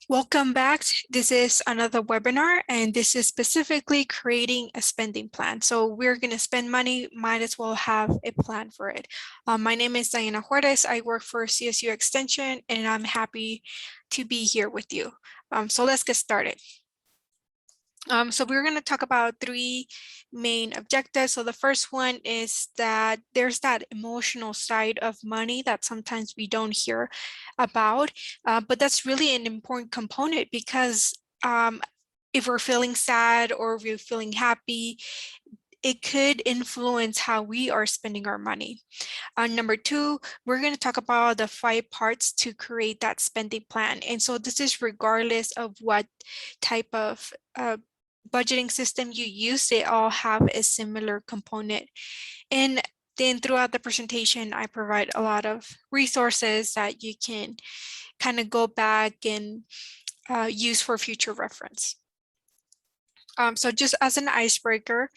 Welcome back. This is another webinar, and this is specifically creating a spending plan. So we're going to spend money, might as well have a plan for it. My name is Diana Juarez. I work for CSU Extension, and I'm happy to be here with you. So let's get started. So we're going to talk about three main objectives. So the first one is that there's that emotional side of money that sometimes we don't hear about, but that's really an important component because if we're feeling sad or we're feeling happy, it could influence how we are spending our money. Number two, we're going to talk about the 5 parts to create that spending plan. And so this is regardless of what type of budgeting system you use, they all have a similar component. And then throughout the presentation, I provide a lot of resources that you can kind of go back and use for future reference. So just as an icebreaker,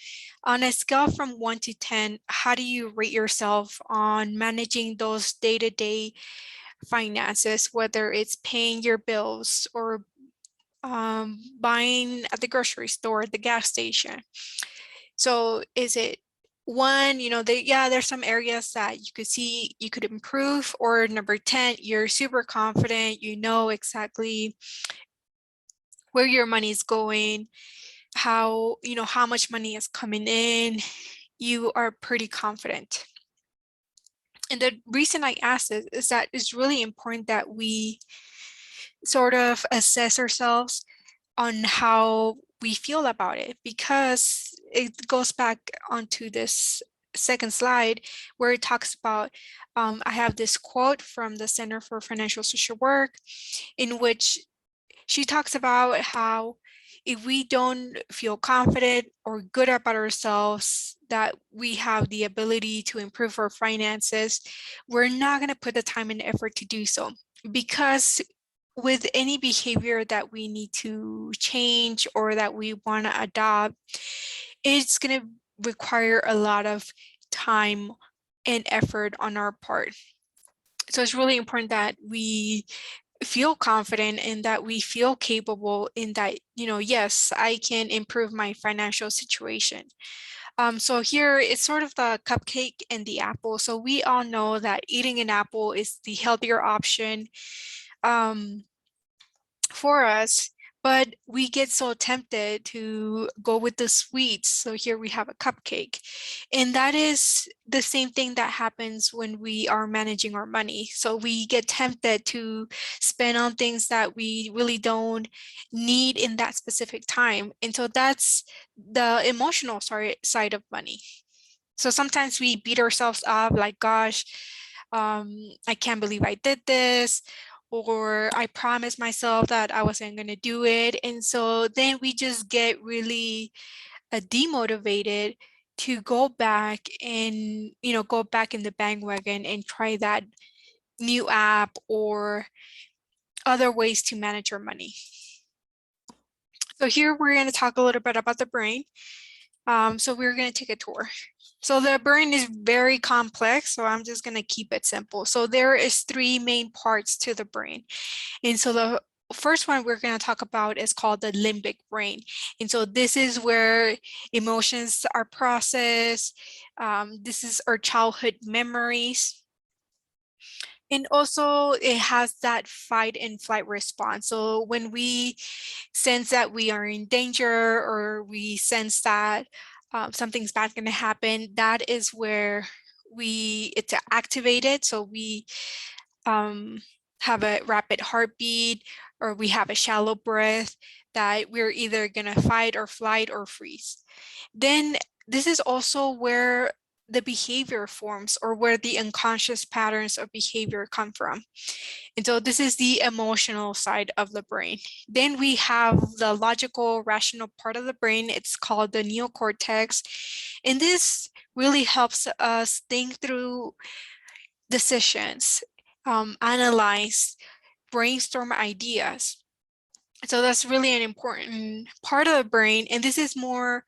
on a scale from 1 to 10, how do you rate yourself on managing those day-to-day finances, whether it's paying your bills or buying at the grocery store, the gas station? So is it 1, there's some areas that you could see you could improve, or number 10, you're super confident, you know exactly where your money is going, how much money is coming in, you are pretty confident. And the reason I ask this is that it's really important that we sort of assess ourselves on how we feel about it, because it goes back onto this second slide where it talks about, I have this quote from the Center for Financial Social Work in which she talks about how if we don't feel confident or good about ourselves, that we have the ability to improve our finances, we're not going to put the time and effort to do so. Because with any behavior that we need to change or that we want to adopt, it's going to require a lot of time and effort on our part. So it's really important that we feel confident and that we feel capable in that, yes, I can improve my financial situation. So here it's sort of the cupcake and the apple. So we all know that eating an apple is the healthier option for us, but we get so tempted to go with the sweets. So here we have a cupcake. And that is the same thing that happens when we are managing our money. So we get tempted to spend on things that we really don't need in that specific time. And so that's the emotional side of money. So sometimes we beat ourselves up like, gosh, I can't believe I did this, or I promised myself that I wasn't going to do it. And so then we just get really demotivated to go back and, go back in the bandwagon and try that new app or other ways to manage our money. So here we're going to talk a little bit about the brain. So we're going to take a tour. So the brain is very complex, so I'm just going to keep it simple. So there is 3 main parts to the brain. And so the first one we're going to talk about is called the limbic brain. And so this is where emotions are processed. This is our childhood memories. And also it has that fight and flight response. So when we sense that we are in danger or we sense that something's bad going to happen, that is where it's activated. So we have a rapid heartbeat or we have a shallow breath, that we're either going to fight or flight or freeze. Then this is also where the behavior forms, or where the unconscious patterns of behavior come from. And so this is the emotional side of the brain. Then we have the logical, rational part of the brain. It's called the neocortex. And this really helps us think through decisions, analyze, brainstorm ideas. So that's really an important part of the brain. And this is more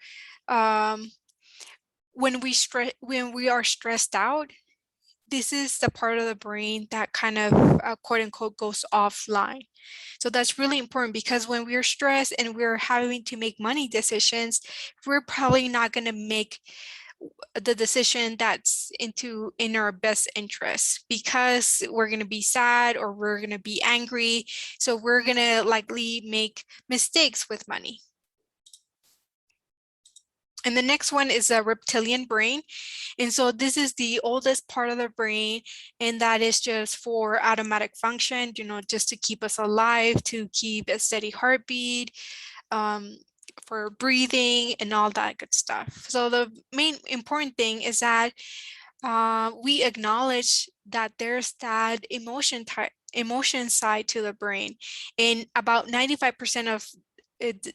when we are stressed out, this is the part of the brain that kind of quote unquote goes offline. So that's really important because when we're stressed and we're having to make money decisions, we're probably not going to make the decision that's in our best interest because we're going to be sad or we're going to be angry. So we're going to likely make mistakes with money. And the next one is a reptilian brain. And so this is the oldest part of the brain, and that is just for automatic function, just to keep us alive, to keep a steady heartbeat, um, for breathing and all that good stuff. So the main important thing is that we acknowledge that there's that emotion side to the brain, and about 95% of it,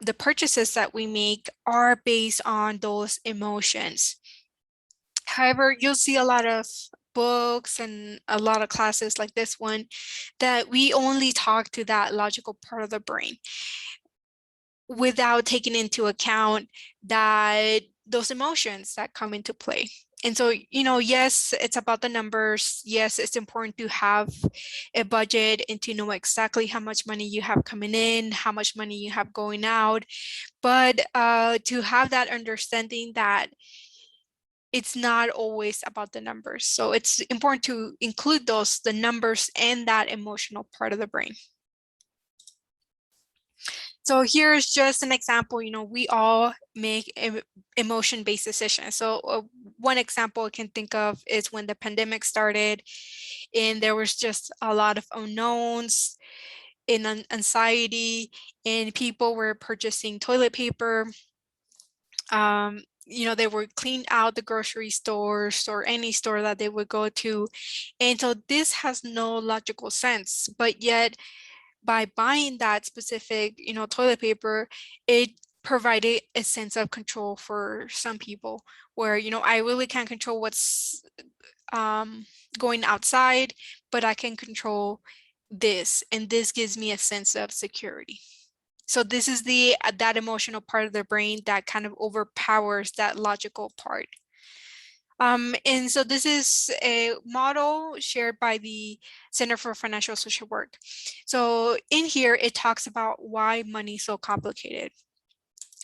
the purchases that we make are based on those emotions. However, you'll see a lot of books and a lot of classes like this one that we only talk to that logical part of the brain without taking into account that those emotions that come into play. And so, yes, it's about the numbers. Yes, it's important to have a budget and to know exactly how much money you have coming in, how much money you have going out. But to have that understanding that it's not always about the numbers. So it's important to include the numbers and that emotional part of the brain. So here's just an example, we all make emotion-based decisions. So one example I can think of is when the pandemic started and there was just a lot of unknowns and anxiety, and people were purchasing toilet paper. They would clean out the grocery stores or any store that they would go to. And so this has no logical sense, but yet by buying that specific, toilet paper, it provided a sense of control for some people where, I really can't control what's going outside, but I can control this, and this gives me a sense of security. So this is that emotional part of the brain that kind of overpowers that logical part. And so this is a model shared by the Center for Financial Social Work. So in here, it talks about why money is so complicated.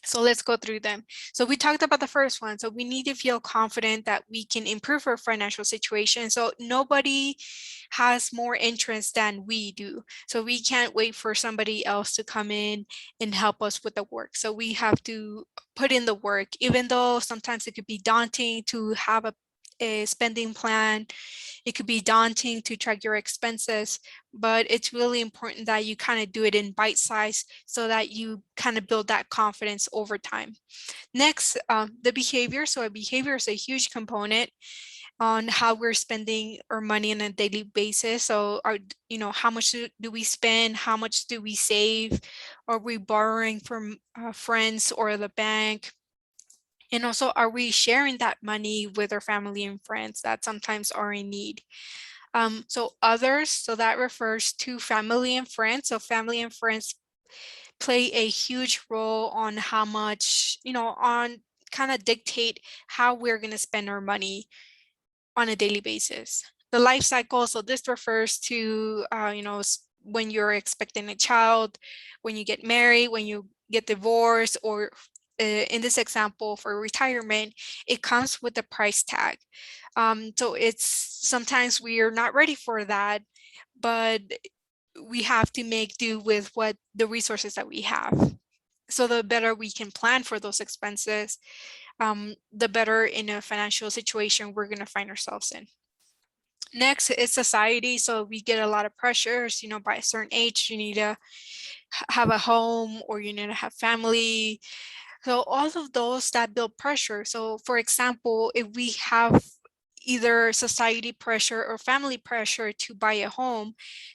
So let's go through them. So we talked about the first one. So we need to feel confident that we can improve our financial situation. So nobody has more interest than we do. So we can't wait for somebody else to come in and help us with the work. So we have to put in the work, even though sometimes it could be daunting to have a spending plan. It could be daunting to track your expenses, but it's really important that you kind of do it in bite size so that you kind of build that confidence over time. Next, the behavior. So a behavior is a huge component on how we're spending our money on a daily basis. So how much do we spend? How much do we save? Are we borrowing from friends or the bank? And also, are we sharing that money with our family and friends that sometimes are in need? So others, so that refers to family and friends. So family and friends play a huge role on how much, on kind of dictate how we're going to spend our money on a daily basis. The life cycle, so this refers to, when you're expecting a child, when you get married, when you get divorced, or in this example for retirement, it comes with a price tag. So it's sometimes we are not ready for that, but we have to make do with what the resources that we have. So the better we can plan for those expenses, the better in a financial situation we're going to find ourselves in. Next is society. So we get a lot of pressures, by a certain age, you need to have a home or you need to have family. So all of those that build pressure. So for example, if we have either society pressure or family pressure to buy a home,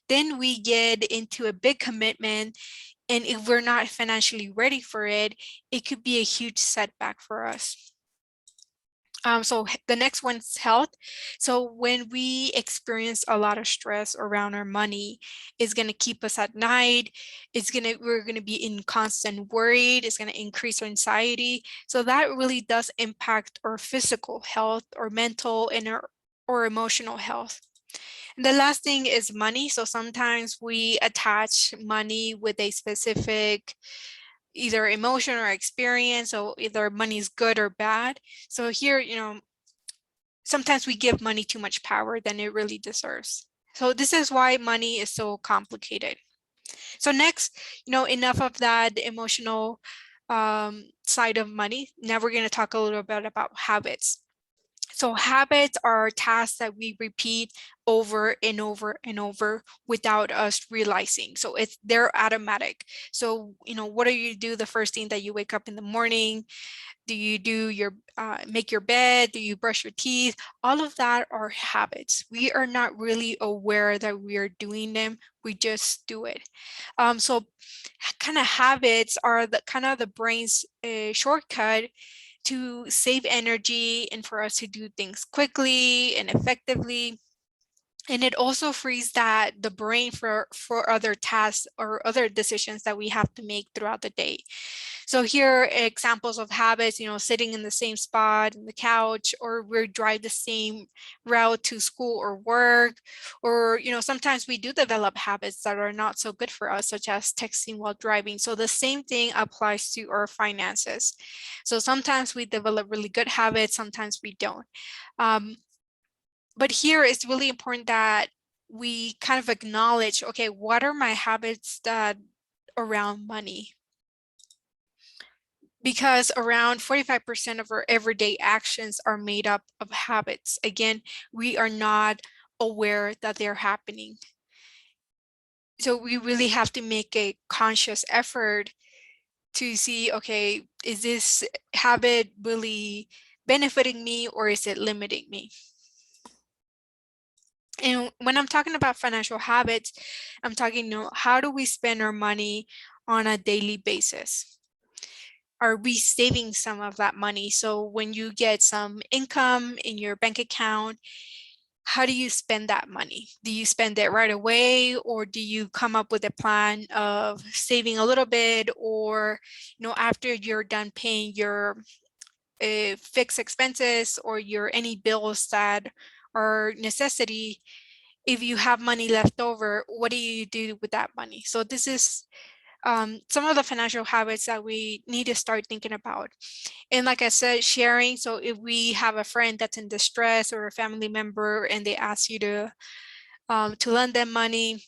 then we get into a big commitment. And if we're not financially ready for it, it could be a huge setback for us. So the next one's health. So when we experience a lot of stress around our money, it's going to keep us at night. We're going to be in constant worried. It's going to increase our anxiety. So that really does impact our physical health, our mental, and our or emotional health. And the last thing is money. So sometimes we attach money with a specific either emotion or experience, so either money is good or bad. So here, sometimes we give money too much power than it really deserves. So this is why money is so complicated. So next, enough of that emotional side of money. Now we're going to talk a little bit about habits. So habits are tasks that we repeat over and over and over without us realizing. So they're automatic. So, what do you do the first thing that you wake up in the morning? Do you do your make your bed? Do you brush your teeth? All of that are habits. We are not really aware that we are doing them. We just do it. So kind of habits are the kind of the brain's shortcut to save energy and for us to do things quickly and effectively. And it also frees the brain for other tasks or other decisions that we have to make throughout the day. So here are examples of habits, sitting in the same spot on the couch, or we drive the same route to school or work, or, sometimes we do develop habits that are not so good for us, such as texting while driving. So the same thing applies to our finances. So sometimes we develop really good habits, sometimes we don't. But here it's really important that we kind of acknowledge, okay, what are my habits that around money? Because around 45% of our everyday actions are made up of habits. Again, we are not aware that they're happening. So we really have to make a conscious effort to see, okay, is this habit really benefiting me or is it limiting me? And when I'm talking about financial habits, I'm talking, how do we spend our money on a daily basis? Are we saving some of that money? So when you get some income in your bank account, how do you spend that money? Do you spend it right away, or do you come up with a plan of saving a little bit, or after you're done paying your fixed expenses or your any bills that are necessity, if you have money left over, what do you do with that money? So this is some of the financial habits that we need to start thinking about. And like I said, sharing. So if we have a friend that's in distress or a family member and they ask you to lend them money,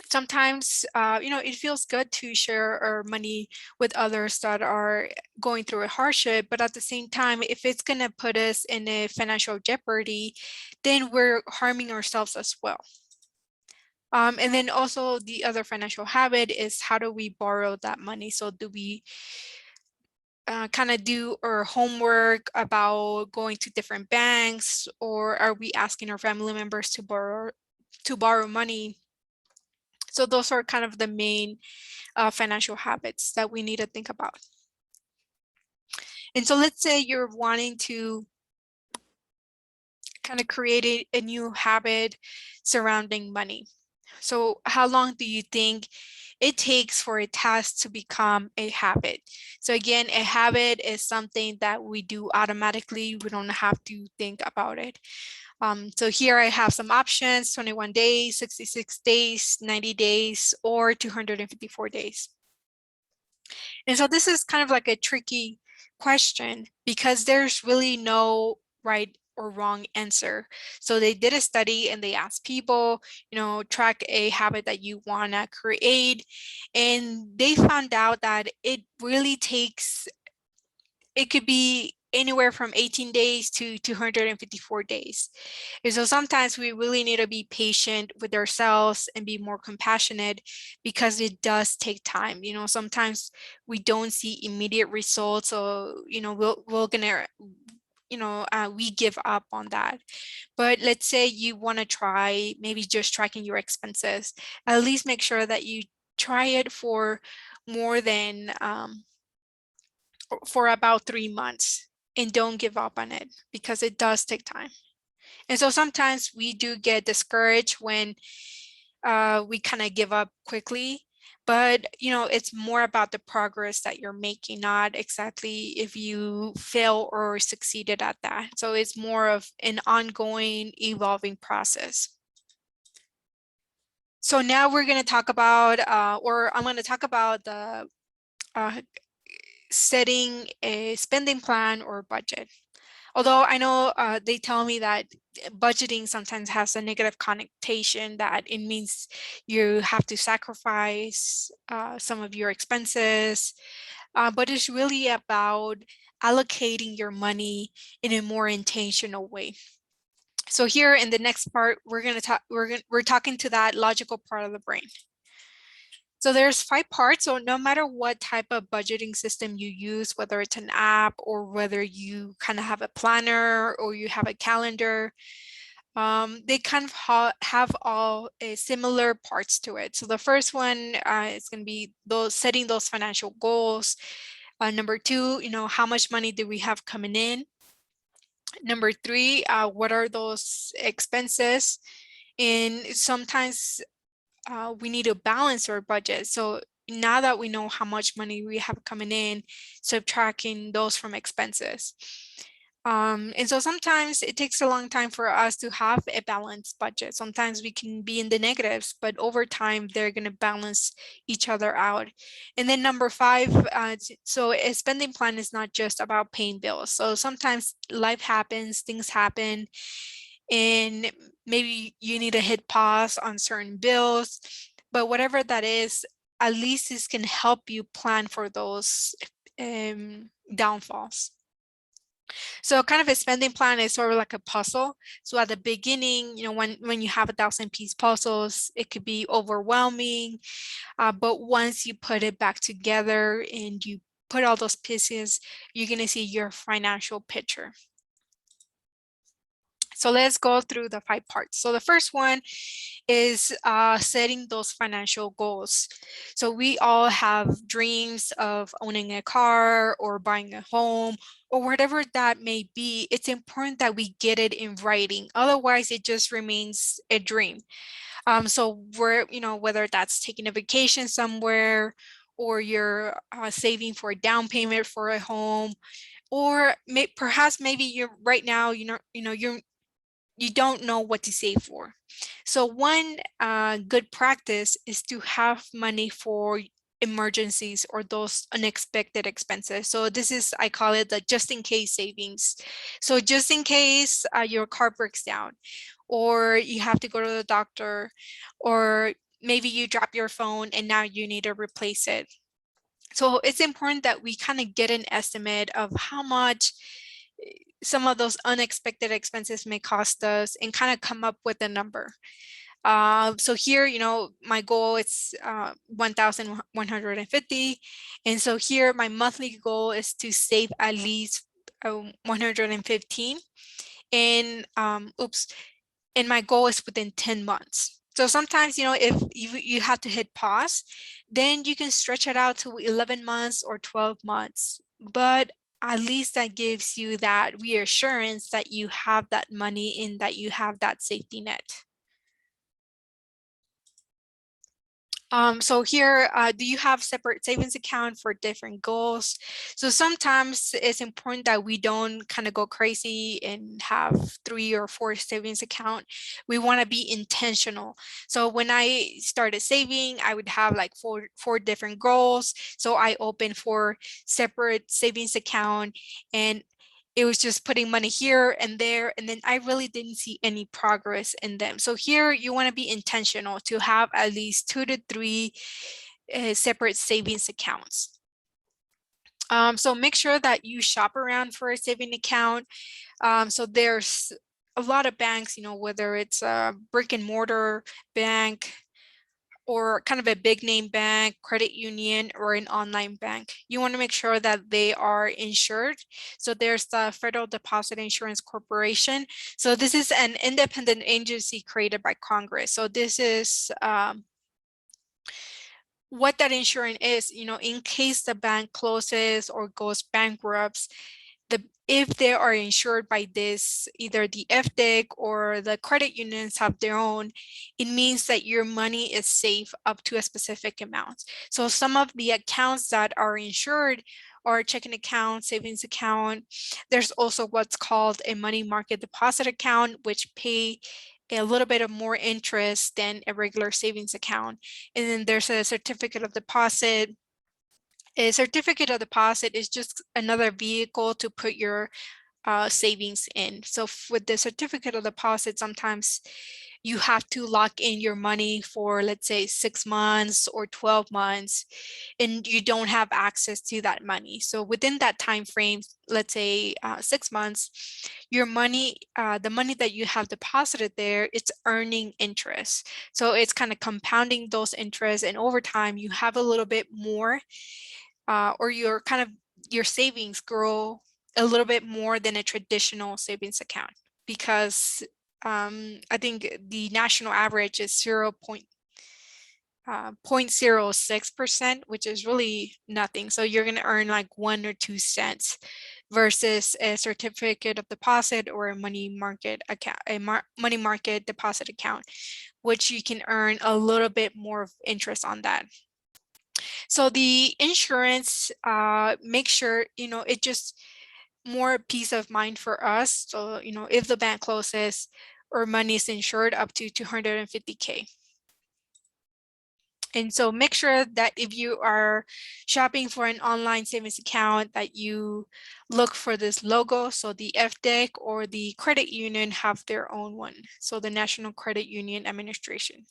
sometimes it feels good to share our money with others that are going through a hardship. But at the same time, if it's going to put us in a financial jeopardy, then we're harming ourselves as well. And then also the other financial habit is, how do we borrow that money? So do we kind of do our homework about going to different banks, or are we asking our family members to borrow money? So those are kind of the main financial habits that we need to think about. And so let's say you're wanting to kind of create a new habit surrounding money. So how long do you think it takes for a task to become a habit? So again, a habit is something that we do automatically. We don't have to think about it. So here I have some options: 21 days, 66 days, 90 days, or 254 days. And so this is kind of like a tricky question because there's really no right or wrong answer. So they did a study and they asked people, track a habit that you want to create. And they found out that it really takes, it could be anywhere from 18 days to 254 days. And so sometimes we really need to be patient with ourselves and be more compassionate because it does take time. Sometimes we don't see immediate results. So, we're gonna, we give up on that. But let's say you want to try maybe just tracking your expenses. At least make sure that you try it for more than for about 3 months, and don't give up on it because it does take time. And so sometimes we do get discouraged when we kind of give up quickly, But it's more about the progress that you're making, not exactly if you fail or succeeded at that. So it's more of an ongoing, evolving process. So now we're going to talk about, or I'm going to talk about the setting a spending plan or budget. Although I know they tell me that budgeting sometimes has a negative connotation, that it means you have to sacrifice some of your expenses, but it's really about allocating your money in a more intentional way. So here in the next part, we're talking to that logical part of the brain. So there's 5 parts. So no matter what type of budgeting system you use, whether it's an app or whether you kind of have a planner or you have a calendar, they kind of have all similar parts to it. So the first one is going to be setting those financial goals. Number 2, how much money do we have coming in? Number 3, what are those expenses? And sometimes we need to balance our budget. So now that we know how much money we have coming in, subtracting those from expenses. And so sometimes it takes a long time for us to have a balanced budget. Sometimes we can be in the negatives, but over time they're going to balance each other out. And then number 5, so a spending plan is not just about paying bills. So sometimes life happens, things happen, and maybe you need to hit pause on certain bills, but whatever that is, at least this can help you plan for those downfalls. So kind of a spending plan is sort of like a puzzle. So at the beginning, when you have 1,000-piece puzzles, it could be overwhelming. But once you put it back together and you put all those pieces, you're going to see your financial picture. So let's go through the 5 parts. So the first one is setting those financial goals. So we all have dreams of owning a car or buying a home or whatever that may be. It's important that we get it in writing. Otherwise, it just remains a dream. So whether that's taking a vacation somewhere or you're saving for a down payment for a home, or perhaps maybe you're right now, you don't know what to save for. So one good practice is to have money for emergencies or those unexpected expenses. So this is, I call it the just in case savings. So just in case your car breaks down, or you have to go to the doctor, or maybe you drop your phone and now you need to replace it. So it's important that we kind of get an estimate of how much some of those unexpected expenses may cost us and kind of come up with a number. So here, my goal is 1,150. And so here, my monthly goal is to save at least 115. And and my goal is within 10 months. So sometimes, if you have to hit pause, then you can stretch it out to 11 months or 12 months. But at least that gives you that reassurance that you have that money and that you have that safety net. So here, do you have separate savings account for different goals? So sometimes it's important that we don't kind of go crazy and have 3 or 4 savings account. We want to be intentional. So when I started saving, I would have like four different goals. So I opened 4 separate savings account, and it was just putting money here and there, and then I really didn't see any progress in them. So here you want to be intentional to have at least 2 to 3 separate savings accounts. So make sure that you shop around for a saving account. So there's a lot of banks, whether it's a brick and mortar bank, or kind of a big name bank, credit union, or an online bank. You want to make sure that they are insured. So there's the Federal Deposit Insurance Corporation. So this is an independent agency created by Congress. So this is what that insurance is, in case the bank closes or goes bankrupt, if they are insured by this, either the FDIC or the credit unions have their own, it means that your money is safe up to a specific amount. So some of the accounts that are insured are checking account, savings account. There's also what's called a money market deposit account, which pay a little bit of more interest than a regular savings account. And then there's a certificate of deposit. A certificate of deposit is just another vehicle to put your savings in. So with the certificate of deposit, sometimes you have to lock in your money for, let's say, 6 months or 12 months, and you don't have access to that money. So within that time frame, let's say 6 months, your money, the money that you have deposited there, it's earning interest. So it's kind of compounding those interests, and over time, you have a little bit more, or your savings grow a little bit more than a traditional savings account, because I think the national average is 0.06%, which is really nothing. So you're going to earn like 1 or 2 cents versus a certificate of deposit or a money market account, money market deposit account, which you can earn a little bit more of interest on that. So the insurance, make sure, it just more peace of mind for us. So, if the bank closes, our money is insured up to 250K. And so make sure that if you are shopping for an online savings account, that you look for this logo. So the FDIC or the credit union have their own one. So the National Credit Union Administration.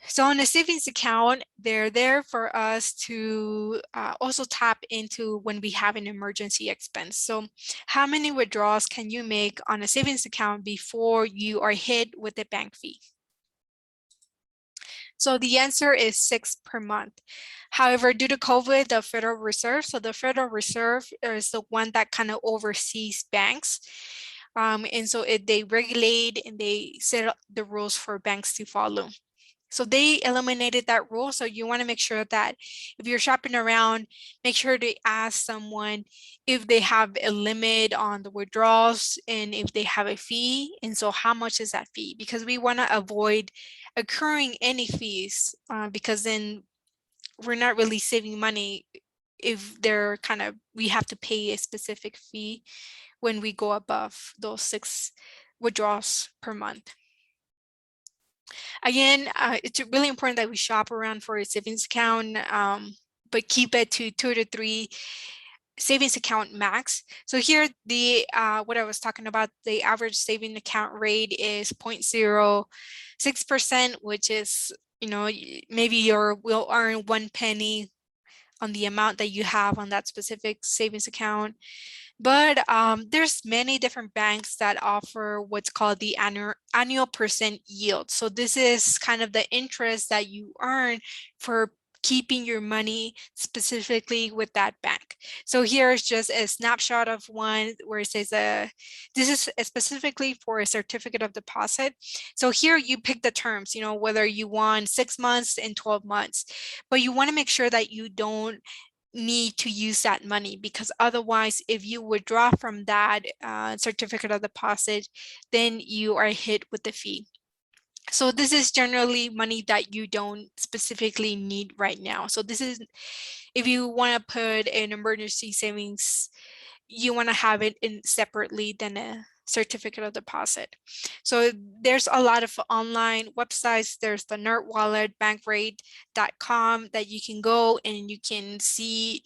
So on a savings account, they're there for us to also tap into when we have an emergency expense. So how many withdrawals can you make on a savings account before you are hit with a bank fee? So the answer is 6 per month. However, due to COVID, the Federal Reserve, so the Federal Reserve is the one that kind of oversees banks. And so they regulate and they set up the rules for banks to follow. So they eliminated that rule. So you want to make sure that if you're shopping around, make sure to ask someone if they have a limit on the withdrawals and if they have a fee. And so how much is that fee? Because we want to avoid accruing any fees, because then we're not really saving money if we have to pay a specific fee when we go above those 6 withdrawals per month. Again, it's really important that we shop around for a savings account, but keep it to 2 to 3 savings account max. So here, what I was talking about, the average saving account rate is 0.06%, which is, maybe you will earn 1 penny on the amount that you have on that specific savings account. But there's many different banks that offer what's called the annual percent yield. So this is kind of the interest that you earn for keeping your money specifically with that bank. So here's just a snapshot of one where it says this is specifically for a certificate of deposit. So here you pick the terms, whether you want 6 months and 12 months, but you want to make sure that you don't need to use that money, because otherwise, if you withdraw from that certificate of deposit, then you are hit with the fee. So this is generally money that you don't specifically need right now. So this is, if you want to put an emergency savings, you want to have it in separately than a certificate of deposit. So there's a lot of online websites. There's the NerdWallet, Bankrate.com that you can go and you can see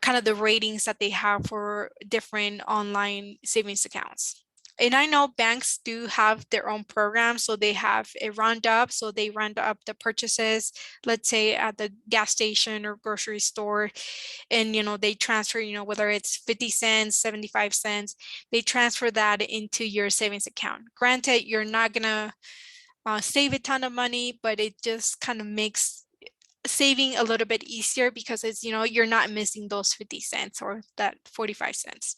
kind of the ratings that they have for different online savings accounts. And I know banks do have their own programs. So they have a roundup. So they round up the purchases, let's say at the gas station or grocery store. And, they transfer, whether it's 50 cents, 75 cents, they transfer that into your savings account. Granted, you're not going to save a ton of money, but it just kind of makes saving a little bit easier, because it's, you're not missing those 50 cents or that 45 cents.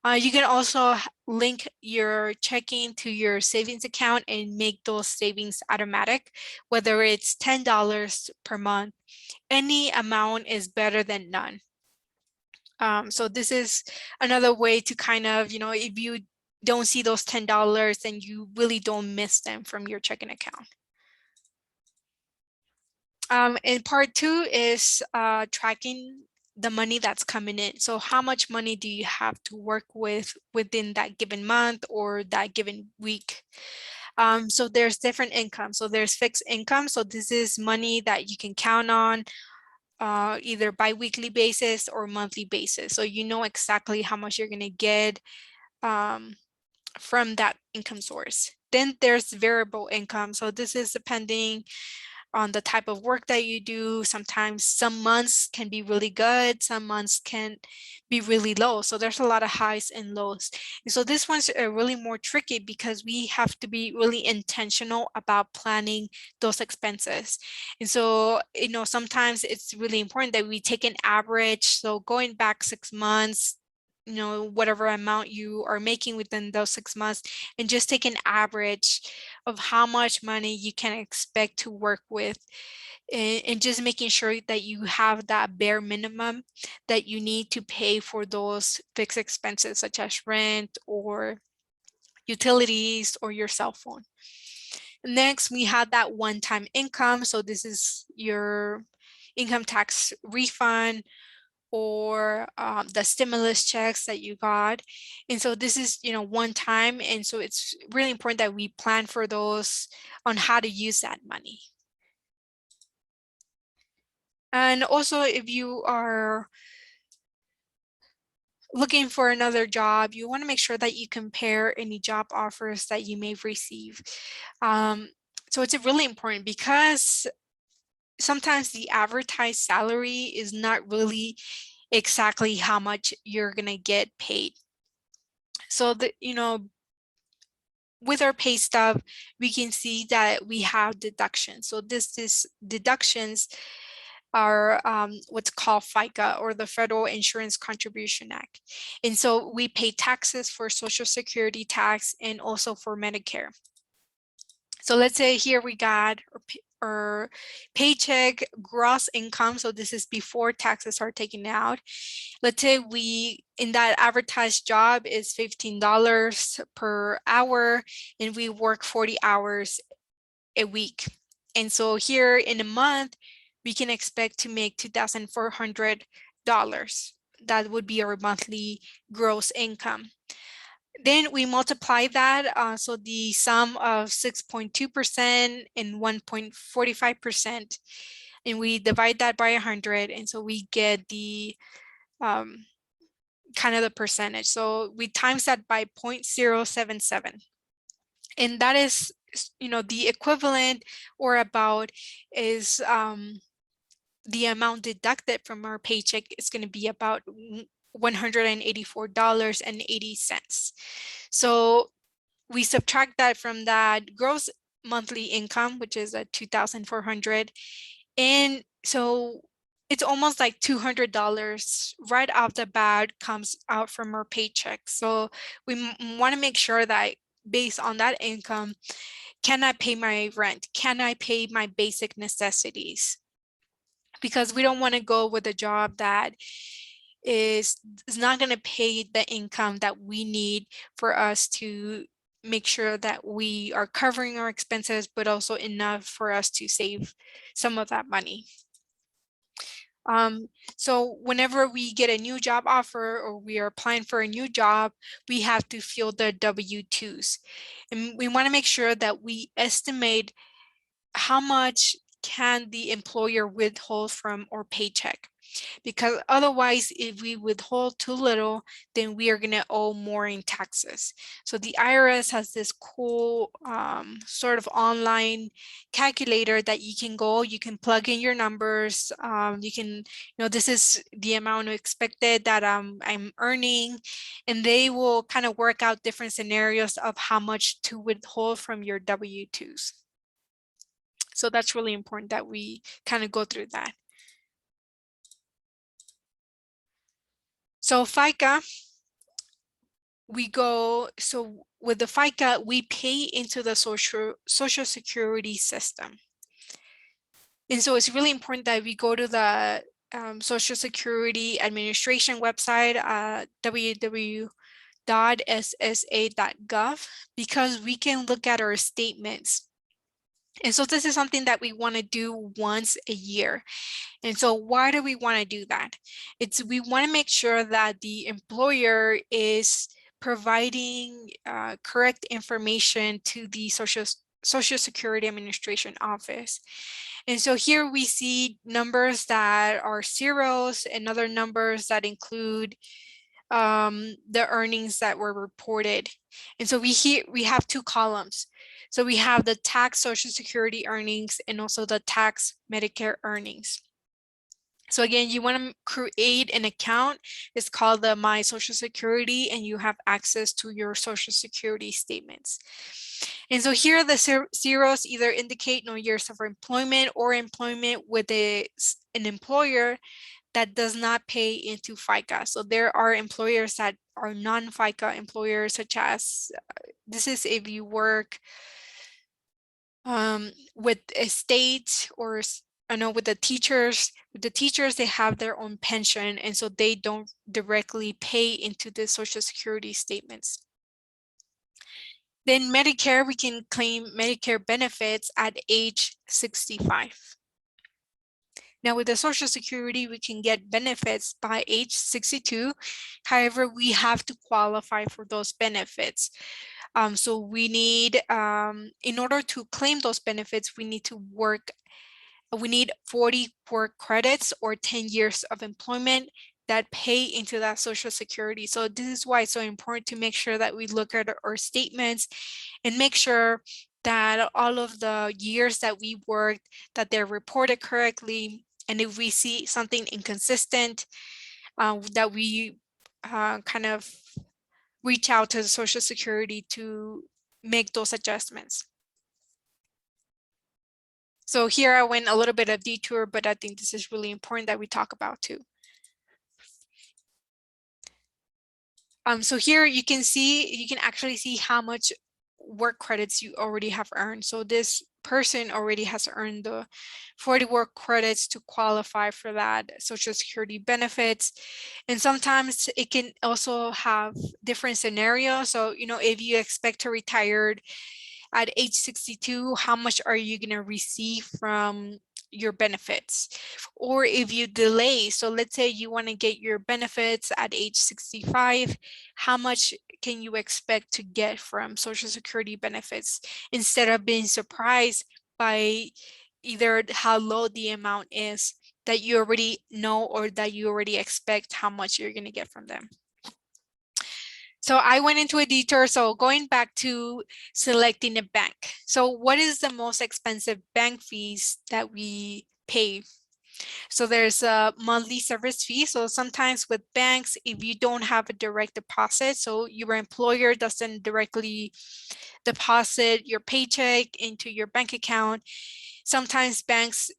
You can also link your checking to your savings account and make those savings automatic, whether it's $10 per month. Any amount is better than none. So this is another way to kind of, if you don't see those $10, then you really don't miss them from your checking account. And part two is tracking the money that's coming in. So how much money do you have to work with within that given month or that given week? So there's different income. So there's fixed income. So this is money that you can count on either bi-weekly basis or monthly basis. So you know exactly how much you're going to get from that income source. Then there's variable income. So this is depending on the type of work that you do. Sometimes some months can be really good, some months can be really low. So there's a lot of highs and lows. And so this one's really more tricky because we have to be really intentional about planning those expenses. And so, sometimes it's really important that we take an average. So going back 6 months, whatever amount you are making within those 6 months, and just take an average of how much money you can expect to work with, and just making sure that you have that bare minimum that you need to pay for those fixed expenses such as rent or utilities or your cell phone. Next, we had that one-time income. So this is your income tax refund or the stimulus checks that you got. And so this is, one time. And so it's really important that we plan for those on how to use that money. And also, if you are looking for another job, you want to make sure that you compare any job offers that you may receive. So it's really important because sometimes the advertised salary is not really exactly how much you're going to get paid. So with our pay stub, we can see that we have deductions. So this is deductions are what's called FICA, or the Federal Insurance Contribution Act. And so we pay taxes for Social Security tax and also for Medicare. So let's say here we got our paycheck gross income. So this is before taxes are taken out. Let's say we, in that advertised job is $15 per hour, and we work 40 hours a week. And so here in a month, we can expect to make $2,400. That would be our monthly gross income. Then we multiply that, so the sum of 6.2% and 1.45%, and we divide that by 100, and so we get the kind of the percentage. So we times that by 0.077, and that is, the equivalent or about is the amount deducted from our paycheck is going to be about $184.80. So we subtract that from that gross monthly income, which is at $2,400. And so it's almost like $200 right off the bat comes out from our paycheck. So we want to make sure that based on that income, can I pay my rent? Can I pay my basic necessities? Because we don't want to go with a job that is not going to pay the income that we need for us to make sure that we are covering our expenses, but also enough for us to save some of that money. So whenever we get a new job offer or we are applying for a new job, we have to fill the W-2s. And we want to make sure that we estimate how much can the employer withhold from our paycheck. Because otherwise, if we withhold too little, then we are going to owe more in taxes. So the IRS has this cool sort of online calculator that you can plug in your numbers. You can, this is the amount expected that I'm earning, and they will kind of work out different scenarios of how much to withhold from your W-2s. So that's really important that we kind of go through that. So FICA, so with the FICA, we pay into the social security system. And so it's really important that we go to the Social Security Administration website, www.ssa.gov, because we can look at our statements. And so this is something that we want to do once a year. And so why do we want to do that? We want to make sure that the employer is providing correct information to the Social Security Administration office. And so here we see numbers that are zeros and other numbers that include the earnings that were reported. And so we have two columns. So we have the tax Social Security earnings and also the tax Medicare earnings. So again, you want to create an account. It's called the My Social Security, and you have access to your Social Security statements. And so here the zeros either indicate no years of employment or employment with an employer that does not pay into FICA. So there are employers that are non-FICA employers, such as this is if you work with a state, or I know with the teachers, they have their own pension, and so they don't directly pay into the Social Security statements. Then Medicare, we can claim Medicare benefits at age 65. Now with the Social Security, we can get benefits by age 62. However, we have to qualify for those benefits. So we need, in order to claim those benefits, we need 40 work credits or 10 years of employment that pay into that Social Security. So this is why it's so important to make sure that we look at our statements and make sure that all of the years that we worked, that they're reported correctly. And if we see something inconsistent, that we kind of reach out to the Social Security to make those adjustments. So here I went a little bit of detour, but I think this is really important that we talk about too. So here you can actually see how much work credits you already have earned. So this person already has earned the 40 work credits to qualify for that Social Security benefits. And sometimes it can also have different scenarios. So, if you expect to retire at age 62, how much are you going to receive from your benefits? Or if you delay, so let's say you want to get your benefits at age 65, how much can you expect to get from Social Security benefits, instead of being surprised by either how low the amount is that you already know or that you already expect how much you're going to get from them. So I went into a detour. So going back to selecting a bank. So what is the most expensive bank fees that we pay? So there's a monthly service fee. So sometimes with banks, if you don't have a direct deposit, so your employer doesn't directly deposit your paycheck into your bank account, sometimes banks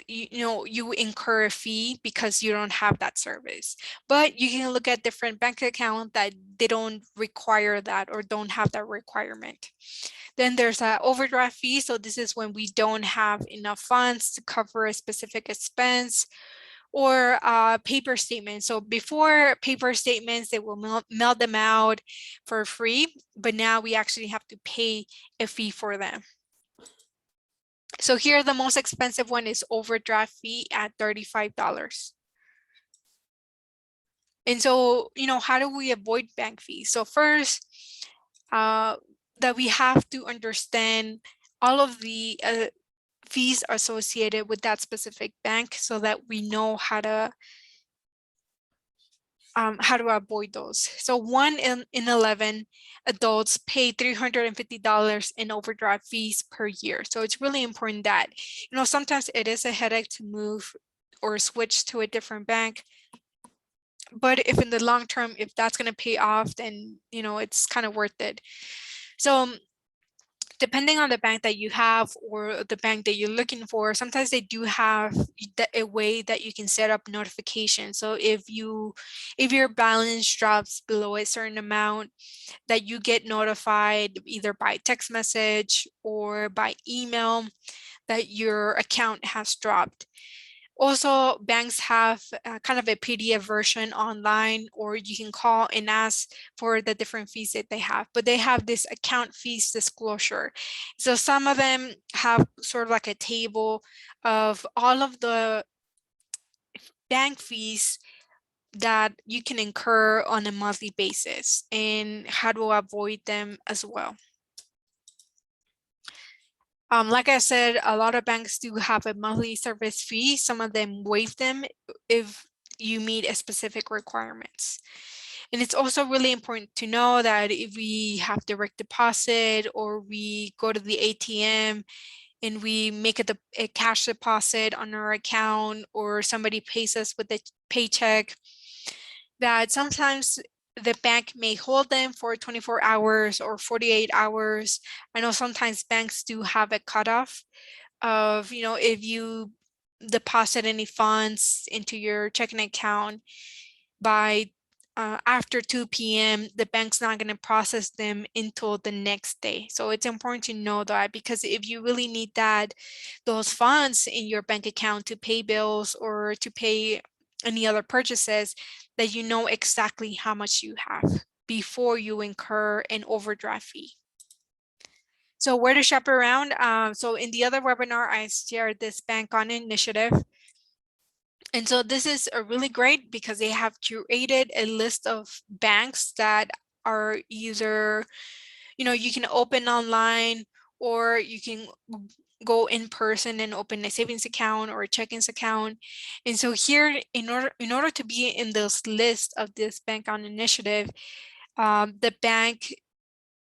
you incur a fee because you don't have that service. But you can look at different bank accounts that they don't require that or don't have that requirement. Then there's an overdraft fee. So this is when we don't have enough funds to cover a specific expense, or paper statements. So before, paper statements, they will mail them out for free, but now we actually have to pay a fee for them. So here the most expensive one is overdraft fee at $35. And so, how do we avoid bank fees? So first, that we have to understand all of the fees associated with that specific bank, so that we know how to avoid those. So 1 in 11 adults pay $350 in overdraft fees per year. So it's really important that, sometimes it is a headache to move or switch to a different bank. But if in the long term, if that's going to pay off, then, it's kind of worth it. So depending on the bank that you have or the bank that you're looking for, sometimes they do have a way that you can set up notifications. So if your balance drops below a certain amount, that you get notified either by text message or by email that your account has dropped. Also, banks have kind of a PDF version online, or you can call and ask for the different fees that they have, but they have this account fees disclosure. So some of them have sort of like a table of all of the bank fees that you can incur on a monthly basis and how to avoid them as well. Like I said, a lot of banks do have a monthly service fee. Some of them waive them if you meet a specific requirements. And it's also really important to know that if we have direct deposit or we go to the ATM and we make a cash deposit on our account, or somebody pays us with a paycheck, that sometimes the bank may hold them for 24 hours or 48 hours. I know sometimes banks do have a cutoff of, if you deposit any funds into your checking account by after 2 p.m., the bank's not going to process them until the next day. So it's important to know that, because if you really need those funds in your bank account to pay bills or to pay any other purchases, that you know exactly how much you have before you incur an overdraft fee. So where to shop around? So in the other webinar, I shared this Bank On initiative. And so this is a really great because they have curated a list of banks that are either, you can open online, or you can go in person and open a savings account or a checkings account. And so here, in order to be in this list of this Bank On initiative, the bank,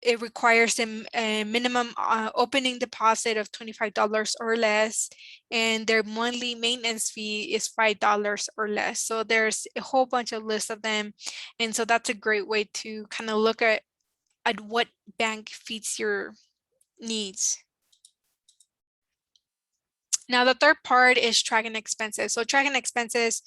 it requires a minimum opening deposit of $25 or less, and their monthly maintenance fee is $5 or less. So there's a whole bunch of lists of them. And so that's a great way to kind of look at what bank fits your needs. Now, the third part is tracking expenses. So tracking expenses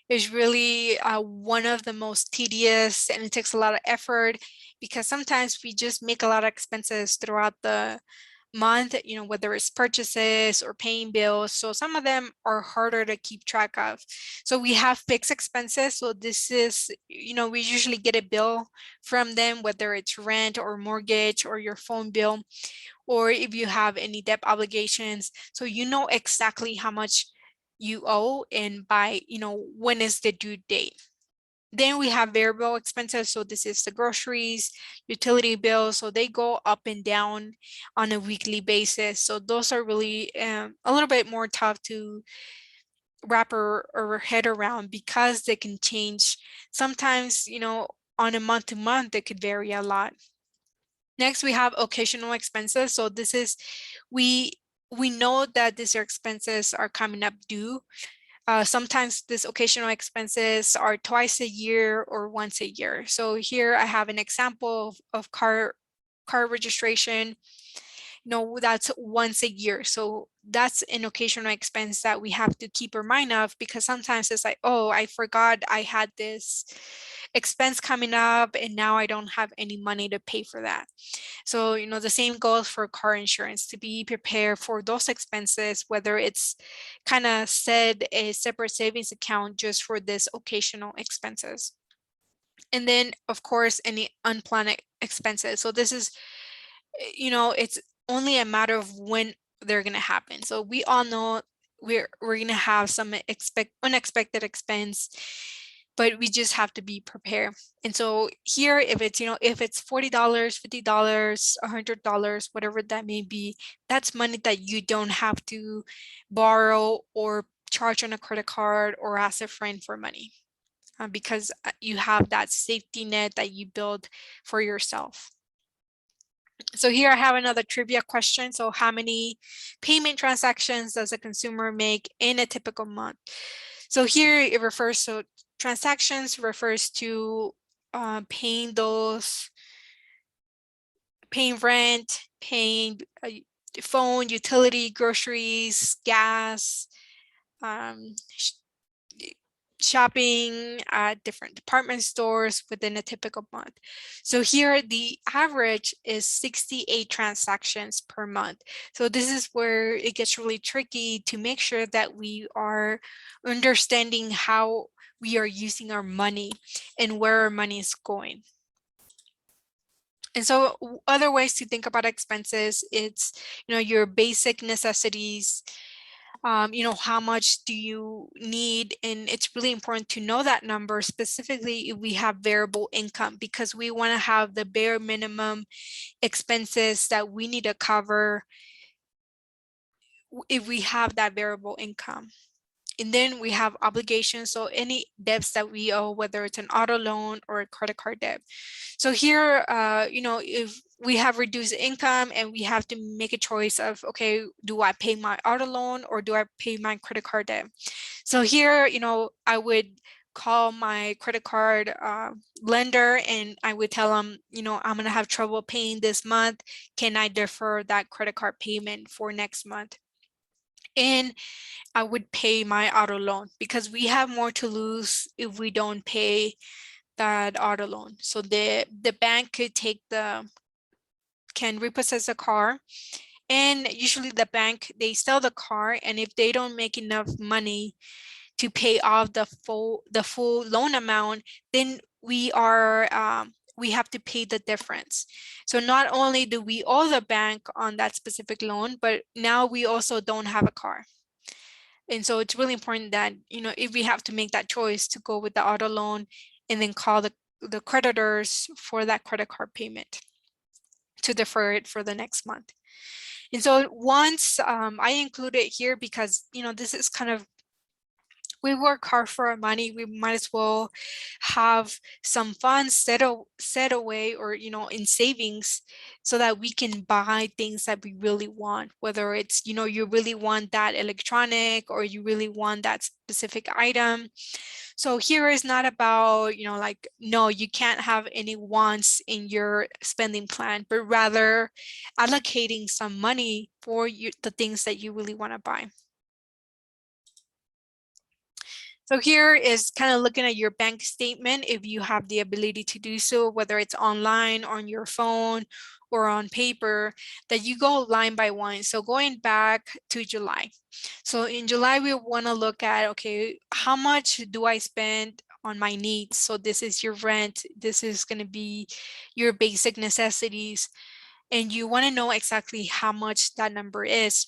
is really one of the most tedious, and it takes a lot of effort because sometimes we just make a lot of expenses throughout the month, whether it's purchases or paying bills. So some of them are harder to keep track of. So we have fixed expenses. So this is, we usually get a bill from them, whether it's rent or mortgage or your phone bill, or if you have any debt obligations. So you know exactly how much you owe and by, when is the due date. Then we have variable expenses. So this is the groceries, utility bills. So they go up and down on a weekly basis. So those are really a little bit more tough to wrap our head around because they can change. Sometimes, on a month to month, they could vary a lot. Next, we have occasional expenses. So this is, we know that these expenses are coming up due. Sometimes these occasional expenses are twice a year or once a year. So here I have an example of car registration. That's once a year. So that's an occasional expense that we have to keep in mind of, because sometimes it's like, oh, I forgot I had this expense coming up and now I don't have any money to pay for that. So, the same goes for car insurance, to be prepared for those expenses, whether it's kind of set a separate savings account just for this occasional expenses. And then, of course, any unplanned expenses. So this is, it's only a matter of when they're going to happen. So we all know we're going to have some unexpected expense, but we just have to be prepared. And so here, if it's, if it's $40, $50, $100, whatever that may be, that's money that you don't have to borrow or charge on a credit card or ask a friend for money, because you have that safety net that you build for yourself. So here I have another trivia question. So how many payment transactions does a consumer make in a typical month? So here it refers to transactions, refers to paying rent, paying phone, utility, groceries, gas, shopping at different department stores within a typical month. So here the average is 68 transactions per month. So this is where it gets really tricky to make sure that we are understanding how we are using our money and where our money is going. And so other ways to think about expenses, it's, your basic necessities, how much do you need? And it's really important to know that number, specifically if we have variable income, because we want to have the bare minimum expenses that we need to cover if we have that variable income. And then we have obligations, so any debts that we owe, whether it's an auto loan or a credit card debt. So here, if we have reduced income and we have to make a choice of, okay, do I pay my auto loan or do I pay my credit card debt? So here, I would call my credit card lender and I would tell them, I'm going to have trouble paying this month. Can I defer that credit card payment for next month? And I would pay my auto loan because we have more to lose if we don't pay that auto loan. So the bank can repossess the car, and usually the bank, they sell the car, and if they don't make enough money to pay off the full loan amount, then we have to pay the difference. So not only do we owe the bank on that specific loan, but now we also don't have a car. And so it's really important that, if we have to make that choice to go with the auto loan and then call the creditors for that credit card payment to defer it for the next month. And so once I include it here because, this is kind of, we work hard for our money, we might as well have some funds set away or, in savings so that we can buy things that we really want, whether it's, you really want that electronic or you really want that specific item. So here is not about, like, no, you can't have any wants in your spending plan, but rather allocating some money for the things that you really want to buy. So here is kind of looking at your bank statement if you have the ability to do so, whether it's online, on your phone, or on paper, that you go line by line. So going back to July. So in July, we want to look at, okay, how much do I spend on my needs? So this is your rent. This is going to be your basic necessities. And you want to know exactly how much that number is.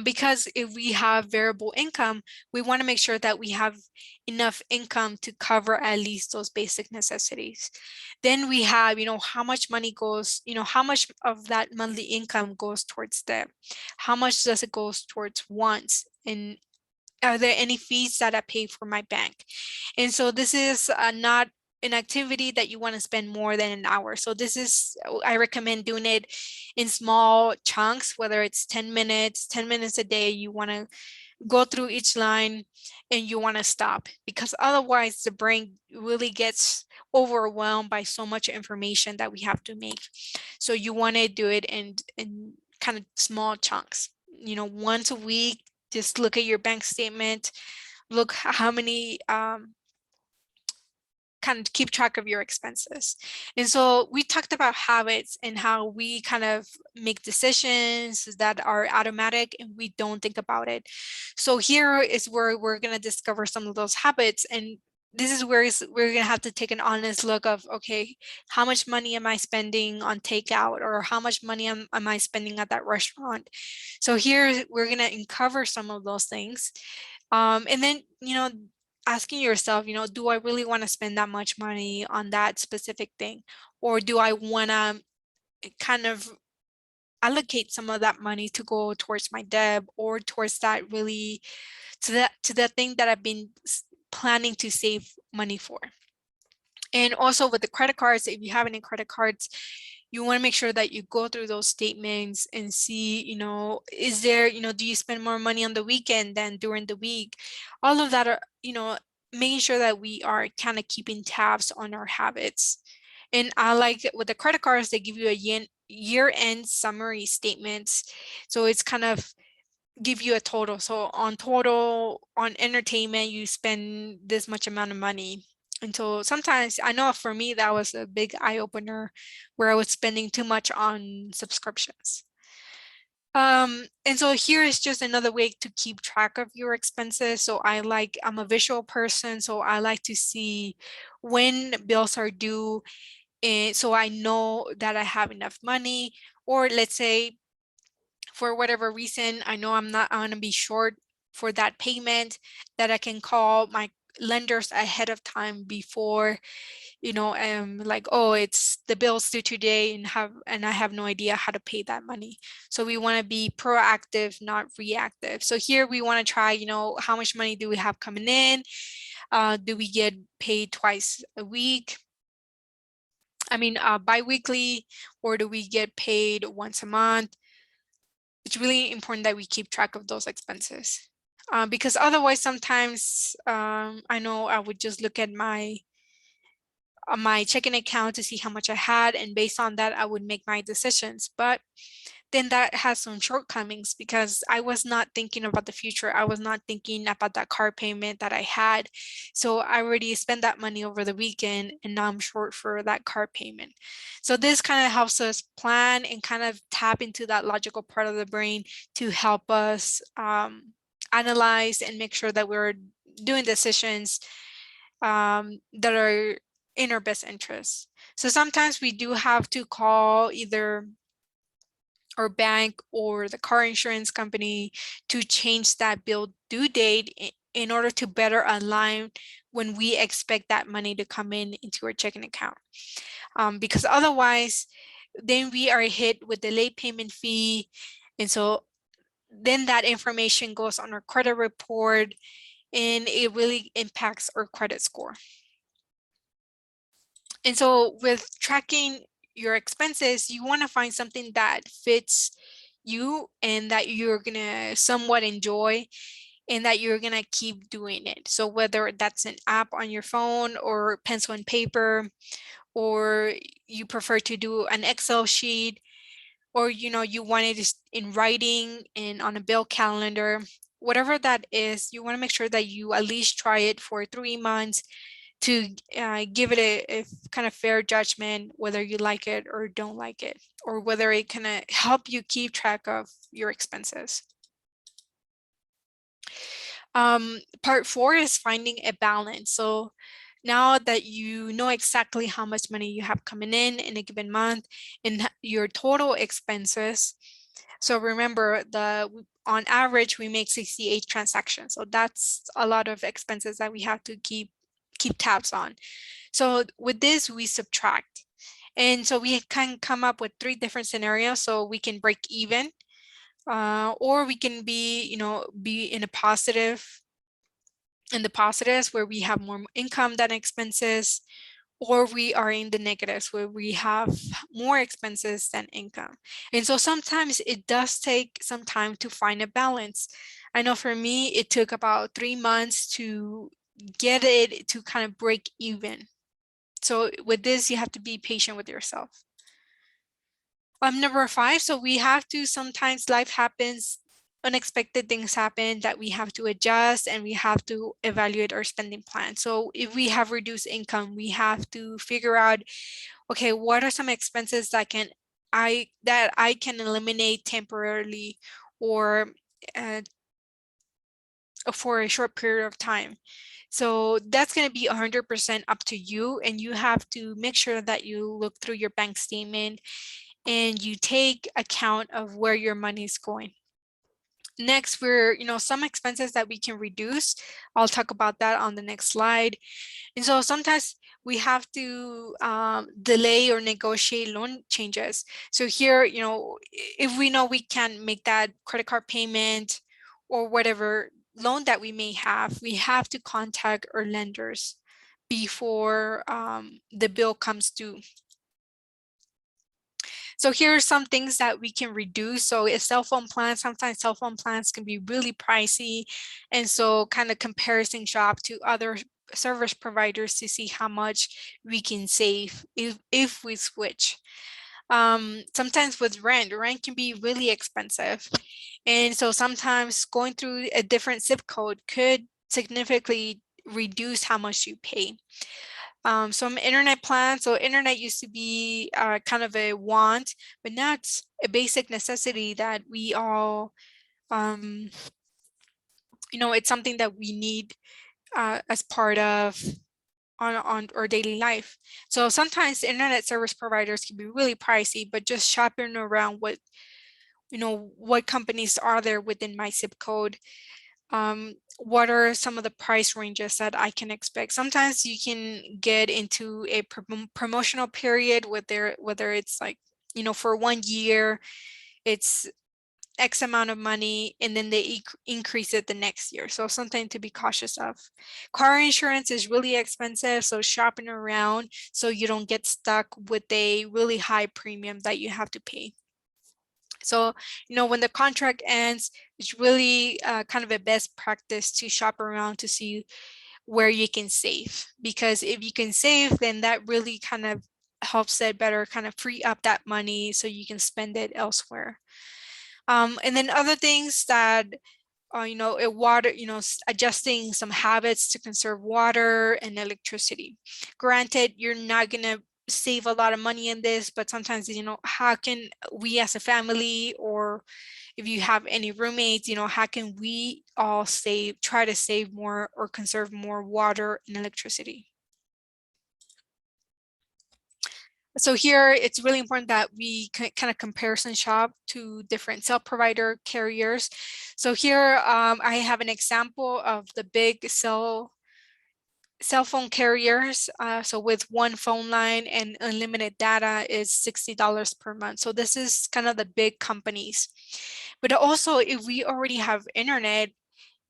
Because if we have variable income, we want to make sure that we have enough income to cover at least those basic necessities. Then we have, how much money goes, how much of that monthly income goes towards debt? How much does it goes towards wants? And are there any fees that I pay for my bank? And so this is not an activity that you want to spend more than an hour. So this is, I recommend doing it in small chunks, whether it's 10 minutes a day, you want to go through each line and you want to stop, because otherwise the brain really gets overwhelmed by so much information that we have to make. So you want to do it in kind of small chunks, once a week. Just look at your bank statement, look how many kind of keep track of your expenses. And so we talked about habits and how we kind of make decisions that are automatic and we don't think about it. So here is where we're going to discover some of those habits, and this is where we're going to have to take an honest look of, okay, how much money am I spending on takeout, or how much money am I spending at that restaurant? So here we're going to uncover some of those things. And then, asking yourself, do I really want to spend that much money on that specific thing? Or do I want to kind of allocate some of that money to go towards my debt, or towards that really to the thing that I've been planning to save money for? And also with the credit cards, if you have any credit cards, you want to make sure that you go through those statements and see, is there, do you spend more money on the weekend than during the week? All of that are, making sure that we are kind of keeping tabs on our habits. And I like with the credit cards, they give you a year-end summary statements. So it's kind of give you a total. So on total, on entertainment, you spend this much amount of money. And so sometimes, I know for me, that was a big eye opener where I was spending too much on subscriptions. And so here is just another way to keep track of your expenses. So I'm a visual person, so I like to see when bills are due, and so I know that I have enough money. Or let's say for whatever reason, I know I'm gonna be short for that payment, that I can call my lenders ahead of time before, like, oh, it's the bill's due today, and I have no idea how to pay that money. So we want to be proactive, not reactive. So here we want to try, how much money do we have coming in? Do we get paid twice a week? I mean, bi-weekly, or do we get paid once a month? It's really important that we keep track of those expenses. Because otherwise, sometimes I know I would just look at my checking account to see how much I had, and based on that, I would make my decisions. But then that has some shortcomings because I was not thinking about the future. I was not thinking about that car payment that I had. So I already spent that money over the weekend, and now I'm short for that car payment. So this kind of helps us plan and kind of tap into that logical part of the brain to help us analyze and make sure that we're doing decisions that are in our best interest. So sometimes we do have to call either our bank or the car insurance company to change that bill due date in order to better align when we expect that money to come in into our checking account. Because otherwise, then we are hit with the late payment fee. And so then that information goes on our credit report, and it really impacts our credit score. And so with tracking your expenses, you want to find something that fits you and that you're going to somewhat enjoy and that you're going to keep doing it. So whether that's an app on your phone or pencil and paper, or you prefer to do an Excel sheet, or you want it in writing and on a bill calendar, whatever that is, you want to make sure that you at least try it for 3 months to give it a kind of fair judgment, whether you like it or don't like it, or whether it can help you keep track of your expenses. Part 4 is finding a balance. So now that you know exactly how much money you have coming in a given month and your total expenses. So remember, on average, we make 68 transactions. So that's a lot of expenses that we have to keep tabs on. So with this, we subtract. And so we can come up with 3 different scenarios. So we can break even, or we can be in the positives where we have more income than expenses, or we are in the negatives where we have more expenses than income. And so sometimes it does take some time to find a balance. I know for me, it took about 3 months to get it to kind of break even. So with this, you have to be patient with yourself. Number 5, so we have to, sometimes life happens, unexpected things happen that we have to adjust, and we have to evaluate our spending plan. So if we have reduced income, we have to figure out, okay, what are some expenses that I can eliminate temporarily, or for a short period of time. So that's going to be 100% up to you, and you have to make sure that you look through your bank statement and you take account of where your money is going. Next, some expenses that we can reduce. I'll talk about that on the next slide. And so sometimes we have to delay or negotiate loan changes. So here, if we know we can't make that credit card payment or whatever loan that we may have, we have to contact our lenders before the bill comes due. So here are some things that we can reduce. So a cell phone plan, sometimes cell phone plans can be really pricey. And so kind of comparison shop to other service providers to see how much we can save if we switch. Sometimes with rent can be really expensive. And so sometimes going through a different zip code could significantly reduce how much you pay. Some internet plans, so internet used to be kind of a want, but now it's a basic necessity that we all, um, it's something that we need as part of on our daily life. So sometimes internet service providers can be really pricey, but just shopping around what companies are there within my zip code. What are some of the price ranges that I can expect? Sometimes you can get into a promotional period with whether it's like, for 1 year, it's X amount of money, and then they increase it the next year. So something to be cautious of. Car insurance is really expensive, so shopping around so you don't get stuck with a really high premium that you have to pay. So, when the contract ends, it's really kind of a best practice to shop around to see where you can save. Because if you can save, then that really kind of helps it better kind of free up that money so you can spend it elsewhere. And then other things that, water, adjusting some habits to conserve water and electricity. Granted, you're not going to save a lot of money in this, but sometimes, how can we as a family, or if you have any roommates, how can we all try to save more or conserve more water and electricity? So here it's really important that we kind of comparison shop to different cell provider carriers. So here I have an example of the big cell phone carriers. So with one phone line and unlimited data is $60 per month. So this is kind of the big companies. But also if we already have internet,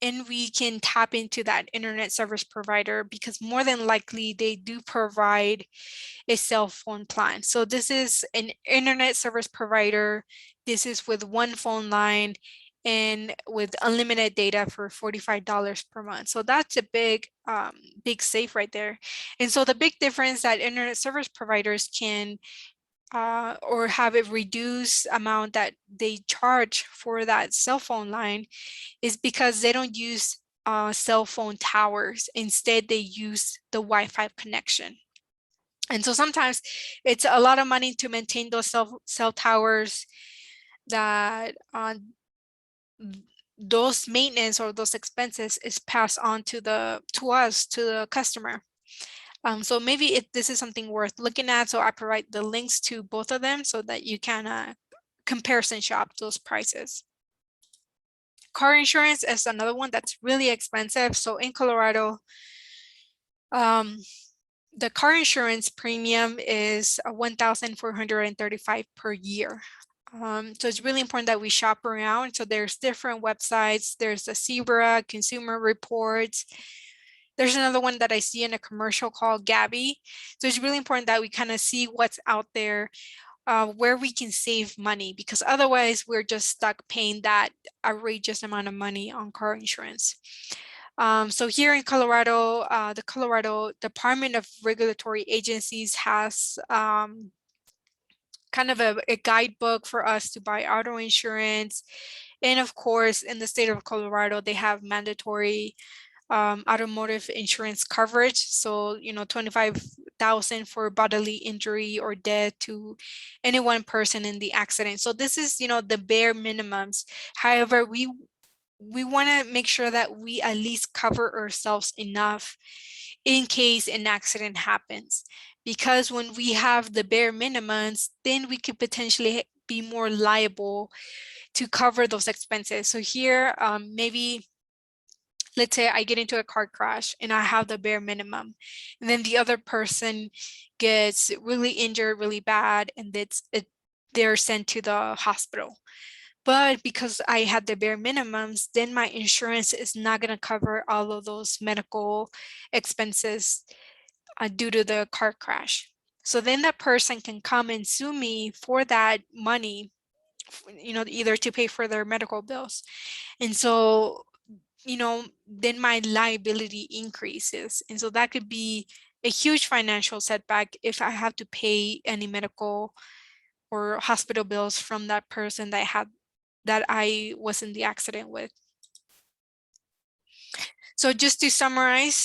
and we can tap into that internet service provider, because more than likely they do provide a cell phone plan. So this is an internet service provider. This is with one phone line and with unlimited data for $45 per month. So that's a big save right there. And so the big difference that internet service providers can or have a reduced amount that they charge for that cell phone line is because they don't use cell phone towers. Instead, they use the Wi-Fi connection. And so sometimes it's a lot of money to maintain those cell towers, that those maintenance or those expenses is passed on to the customer. So maybe this is something worth looking at. So I provide the links to both of them so that you can comparison shop those prices. Car insurance is another one that's really expensive. So in Colorado, the car insurance premium is $1,435 per year. So it's really important that we shop around. So there's different websites. There's the Zebra, Consumer Reports. There's another one that I see in a commercial called Gabby. So it's really important that we kind of see what's out there, where we can save money, because otherwise we're just stuck paying that outrageous amount of money on car insurance. So here in Colorado, the Colorado Department of Regulatory Agencies has kind of a guidebook for us to buy auto insurance. And of course, in the state of Colorado, they have mandatory automotive insurance coverage. So, 25,000 for bodily injury or death to any one person in the accident. So this is, the bare minimums. However, we want to make sure that we at least cover ourselves enough in case an accident happens. Because when we have the bare minimums, then we could potentially be more liable to cover those expenses. So here, maybe let's say I get into a car crash and I have the bare minimum, and then the other person gets really injured really bad, and they're sent to the hospital. But because I had the bare minimums, then my insurance is not going to cover all of those medical expenses due to the car crash. So then that person can come and sue me for that money, either to pay for their medical bills. And so, then my liability increases. And so that could be a huge financial setback if I have to pay any medical or hospital bills from that person that I was in the accident with. So just to summarize,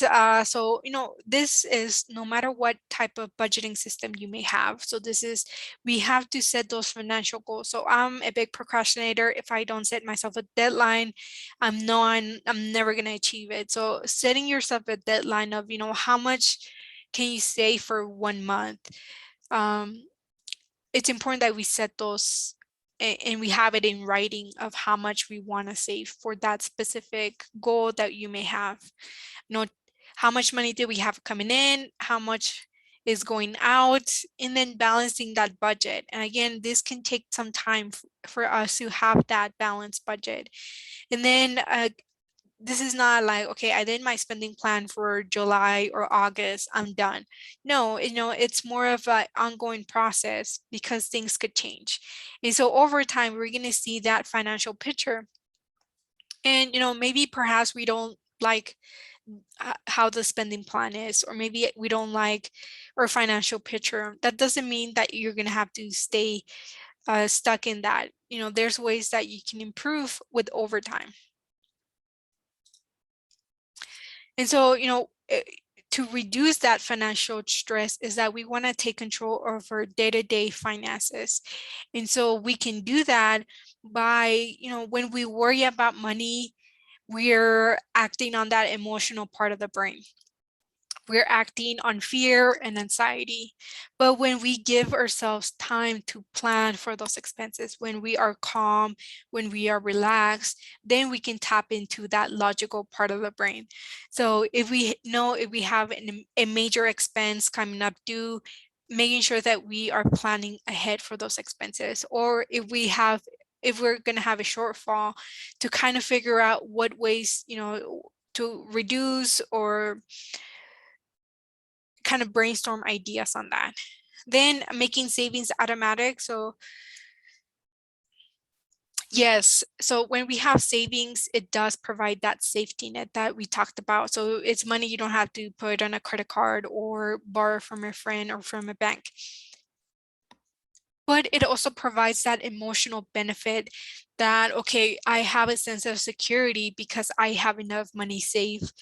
this is no matter what type of budgeting system you may have. So we have to set those financial goals. So I'm a big procrastinator. If I don't set myself a deadline, I'm never going to achieve it. So setting yourself a deadline of, how much can you save for 1 month? Um, it's important that we set those and we have it in writing of how much we want to save for that specific goal that you may have. How much money do we have coming in, how much is going out, and then balancing that budget. And again, this can take some time for us to have that balanced budget. And then this is not like, okay, I did my spending plan for July or August, I'm done. No, it's more of an ongoing process because things could change. And so over time, we're going to see that financial picture. And, maybe perhaps we don't like how the spending plan is, or maybe we don't like our financial picture. That doesn't mean that you're going to have to stay stuck in that. There's ways that you can improve with overtime. And so, to reduce that financial stress is that we want to take control of our day-to-day finances. And so we can do that by, when we worry about money, we're acting on that emotional part of the brain. We're acting on fear and anxiety. But when we give ourselves time to plan for those expenses, when we are calm, when we are relaxed, then we can tap into that logical part of the brain. So if we have a major expense coming up due, making sure that we are planning ahead for those expenses, or if we're going to have a shortfall, to kind of figure out what ways, to reduce or kind of brainstorm ideas on that. Then making savings automatic. So yes, so when we have savings, it does provide that safety net that we talked about. So it's money you don't have to put on a credit card or borrow from a friend or from a bank. But it also provides that emotional benefit that, okay, I have a sense of security because I have enough money saved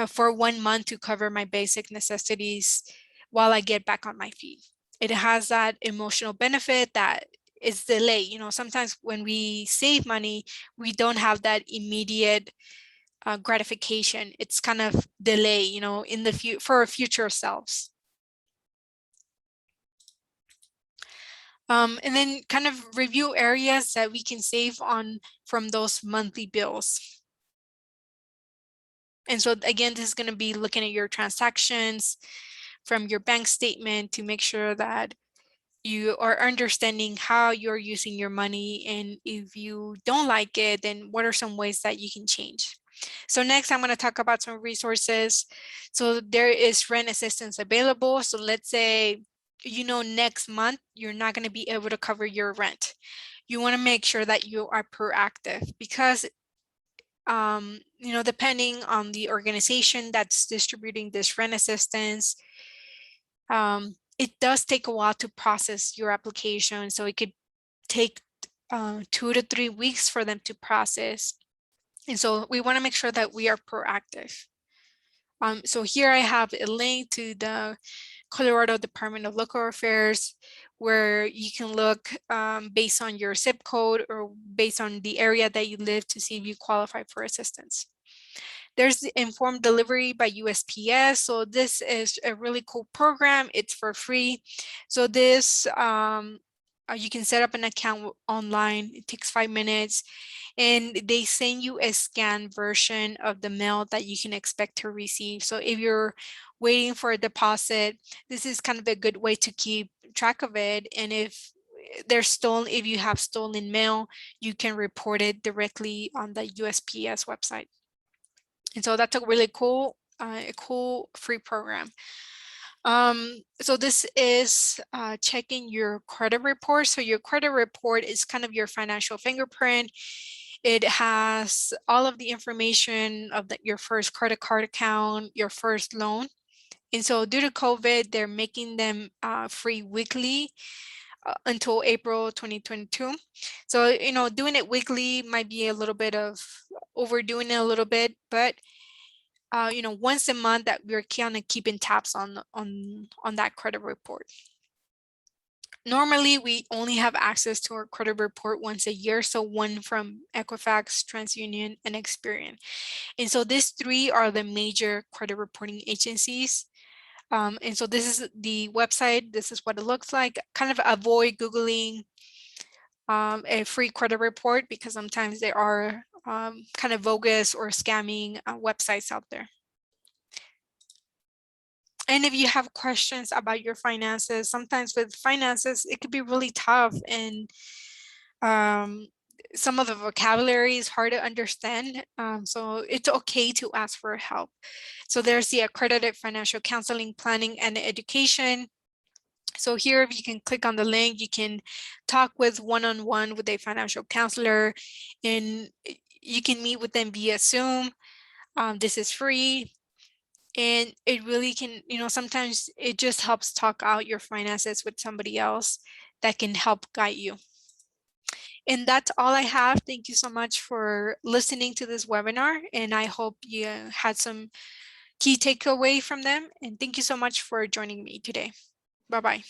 for 1 month to cover my basic necessities while I get back on my feet. It has that emotional benefit that is delayed. Sometimes when we save money, we don't have that immediate gratification. It's kind of delay, in the for our future selves. And then kind of review areas that we can save on from those monthly bills. And so again, this is going to be looking at your transactions from your bank statement to make sure that you are understanding how you're using your money. And if you don't like it, then what are some ways that you can change? So next, I'm going to talk about some resources. So there is rent assistance available. So let's say, next month, you're not going to be able to cover your rent. You want to make sure that you are proactive because depending on the organization that's distributing this rent assistance, it does take a while to process your application. So it could take 2 to 3 weeks for them to process. And so we want to make sure that we are proactive. So here I have a link to the Colorado Department of Local Affairs, where you can look based on your zip code or based on the area that you live to see if you qualify for assistance. There's the Informed Delivery by USPS. So this is a really cool program. It's for free. So this, you can set up an account online. It takes 5 minutes. And they send you a scanned version of the mail that you can expect to receive. So if you're waiting for a deposit, this is kind of a good way to keep track of it. And if you have stolen mail, you can report it directly on the USPS website. And so that's a really cool free program. So this is checking your credit report. So your credit report is kind of your financial fingerprint. It has all of the information of your first credit card account, your first loan. And so due to COVID, they're making them free weekly. until April 2022. So, you know, doing it weekly might be a little bit of overdoing it a little bit, but you know, once a month that we're kind of keeping tabs on that credit report. Normally, we only have access to our credit report once a year, so one from Equifax, TransUnion, and Experian. And so these three are the major credit reporting agencies. And so this is the website. This is what it looks like. Kind of avoid Googling a free credit report because sometimes there are kind of bogus or scamming websites out there. And if you have questions about your finances, sometimes with finances, it could be really tough and um, some of the vocabulary is hard to understand. So it's okay to ask for help. So there's the accredited financial counseling, planning, and education. So here, if you can click on the link, you can talk with one-on-one with a financial counselor, and you can meet with them via Zoom. This is free. And it really can, you know, sometimes it just helps talk out your finances with somebody else that can help guide you. And that's all I have. Thank you so much for listening to this webinar. And I hope you had some key takeaway from them. And thank you so much for joining me today. Bye-bye.